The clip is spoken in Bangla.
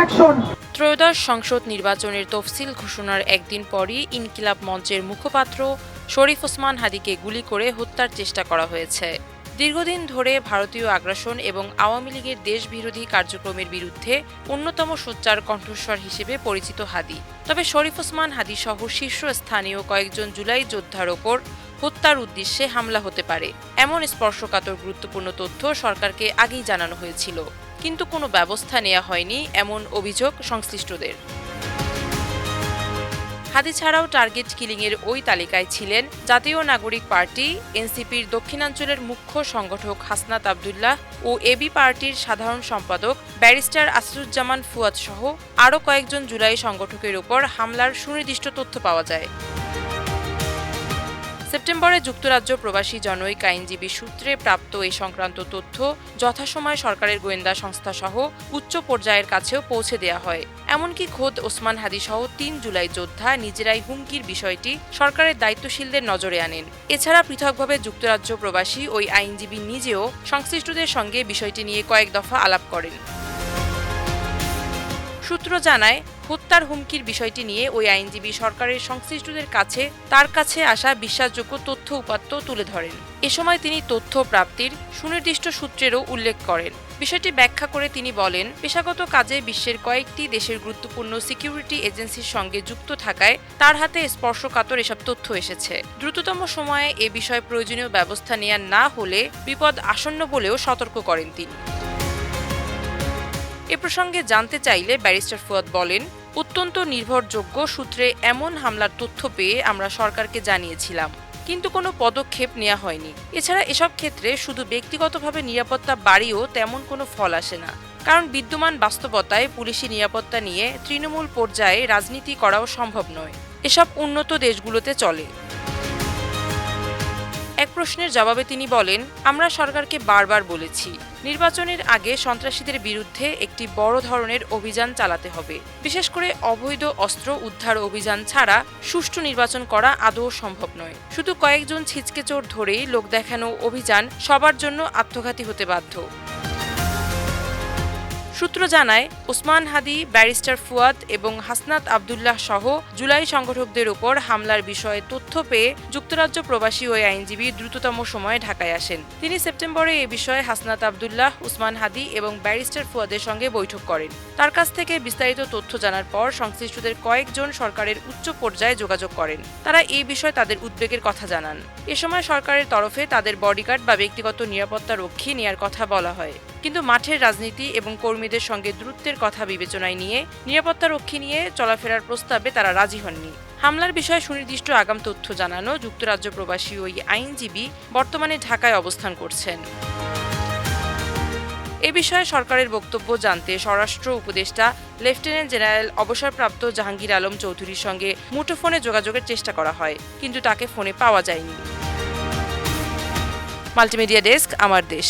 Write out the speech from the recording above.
অ্যাকশন। ত্রয়োদশ সংসদ নির্বাচনের তফসিল ঘোষণার একদিন পরই ইনকিলাব মঞ্চের মুখপাত্র শরীফ ওসমান হাদিকে গুলি করে হত্যার চেষ্টা করা হয়েছে। দীর্ঘদিন ধরে ভারতীয় আগ্রাসন এবং আওয়ামী লীগের দেশবিরোধী কার্যক্রমের বিরুদ্ধে অন্যতম সোচ্চার কণ্ঠস্বর হিসেবে পরিচিত হাদি। তবে শরীফ ওসমান হাদি সহ শীর্ষস্থানীয় কয়েকজন জুলাই যোদ্ধার ওপর হত্যার উদ্দেশ্যে হামলা হতে পারে এমন স্পর্শকাতর গুরুত্বপূর্ণ তথ্য সরকারকে আগেই জানানো হয়েছিল, কিন্তু কোনো ব্যবস্থা নেওয়া হয়নি এমন অভিযোগ সংশ্লিষ্টদের। হাদি ছাড়াও টার্গেট কিলিংয়ের ওই তালিকায় ছিলেন জাতীয় নাগরিক পার্টি এনসিপির দক্ষিণাঞ্চলের মুখ্য সংগঠক হাসনাত আবদুল্লাহ ও এবি পার্টির সাধারণ সম্পাদক ব্যারিস্টার আসাদুজ্জামান ফুয়াদ সহ আরও কয়েকজন জুলাই সংগঠকের ওপর হামলার সুনির্দিষ্ট তথ্য পাওয়া যায়। সেপ্টেম্বরে যুক্তরাজ্য প্রবাসী জনৈক আইনজীবী সূত্রে প্রাপ্ত এই সংক্রান্ত তথ্য যথাসময়ে সরকারের গোয়েন্দা সংস্থা সহ উচ্চ পর্যায়ের কাছেও পৌঁছে দেওয়া হয়। এমনকি খোদ ওসমান হাদি সহ ৩ জুলাই যোদ্ধা নিজেরাই হুমকির বিষয়টি সরকারের দায়িত্বশীলদের নজরে আনেন। এছাড়া পৃথকভাবে যুক্তরাজ্য প্রবাসী ওই আইনজীবী নিজেও সংশ্লিষ্টদের সঙ্গে বিষয়টি নিয়ে কয়েক দফা আলাপ করেন। সূত্র জানায়, হত্যার হুমকির বিষয়টি নিয়ে ওই আইনজীবী সরকারের সংশ্লিষ্টদের কাছে তার কাছে আসা বিশ্বাসযোগ্য তথ্য উপাত্ত তুলে ধরেন। এ সময় তিনি তথ্য প্রাপ্তির সুনির্দিষ্ট সূত্রেরও উল্লেখ করেন। বিষয়টি ব্যাখ্যা করে তিনি বলেন, পেশাগত কাজে বিশ্বের কয়েকটি দেশের গুরুত্বপূর্ণ সিকিউরিটি এজেন্সির সঙ্গে যুক্ত থাকায় তার হাতে স্পর্শকাতর এসব তথ্য এসেছে। দ্রুততম সময়ে এ বিষয়ে প্রয়োজনীয় ব্যবস্থা নেওয়া না হলে বিপদ আসন্ন বলেও সতর্ক করেন তিনি। এ প্রসঙ্গে জানতে চাইলে ব্যারিস্টার ফুয়াদ বলেন, অত্যন্ত নির্ভরযোগ্য সূত্রে এমন হামলার তথ্য পেয়ে আমরা সরকারকে জানিয়েছিলাম, কিন্তু কোনো পদক্ষেপ নেওয়া হয়নি। এছাড়া এসব ক্ষেত্রে শুধু ব্যক্তিগতভাবে নিরাপত্তা বাড়িয়েও তেমন কোনো ফল আসে না, কারণ বিদ্যমান বাস্তবতায় পুলিশি নিরাপত্তা নিয়ে তৃণমূল পর্যায়ে রাজনীতি করাও সম্ভব নয়। এসব উন্নত দেশগুলোতে চলে। এক প্রশ্নের জবাবে তিনি বলেন, আমরা সরকারকে বারবার বলেছি, নির্বাচনের আগে সন্ত্রাসীদের বিরুদ্ধে একটি বড় ধরনের অভিযান চালাতে হবে। বিশেষ করে অবৈধ অস্ত্র উদ্ধার অভিযান ছাড়া সুষ্ঠু নির্বাচন করা আদৌ সম্ভব নয়। শুধু কয়েকজন ছিচকে চোর ধরেই লোক দেখানো অভিযান সবার জন্য আত্মঘাতী হতে বাধ্য। সূত্র জানায়, ওসমান হাদি, ব্যারিস্টার ফুয়াদ এবং হাসনাত আবদুল্লাহ সহ জুলাই সংগঠকদের উপর হামলার বিষয়ে তথ্য পেয়ে যুক্তরাজ্য প্রবাসী ওই আইনজীবী দ্রুততম সময়ে ঢাকায় আসেন। তিনি সেপ্টেম্বরে এ বিষয়ে হাসনাত আবদুল্লাহ, ওসমান হাদি এবং ব্যারিস্টার ফুয়াদের সঙ্গে বৈঠক করেন। তার কাছ থেকে বিস্তারিত তথ্য জানার পর সংশ্লিষ্টদের কয়েকজন সরকারের উচ্চ পর্যায়ে যোগাযোগ করেন। তারা এই বিষয়ে তাদের উদ্বেগের কথা জানান। এ সময় সরকারের তরফে তাদের বডিগার্ড বা ব্যক্তিগত নিরাপত্তা রক্ষী নেয়ার কথা বলা হয়, কিন্তু মাঠের রাজনীতি এবং কর্মীদের সঙ্গে দূরত্বের কথা বিবেচনায় নিয়ে নিরাপত্তা রক্ষী নিয়ে চলাফেরার প্রস্তাবে তারা রাজি হননি। হামলার বিষয়ে সুনির্দিষ্ট আগাম তথ্য জানানো যুক্তরাজ্য প্রবাসী ওই আইনজীবী বর্তমানে ঢাকায় অবস্থান করছেন। এ বিষয়ে সরকারের বক্তব্য জানতে স্বরাষ্ট্র উপদেষ্টা লেফটেন্যান্ট জেনারেল অবসরপ্রাপ্ত জাহাঙ্গীর আলম চৌধুরীর সঙ্গে মুঠোফোনে যোগাযোগের চেষ্টা করা হয়, কিন্তু তাকে ফোনে পাওয়া যায়নি। মাল্টিমিডিয়া ডেস্ক, আমার দেশ।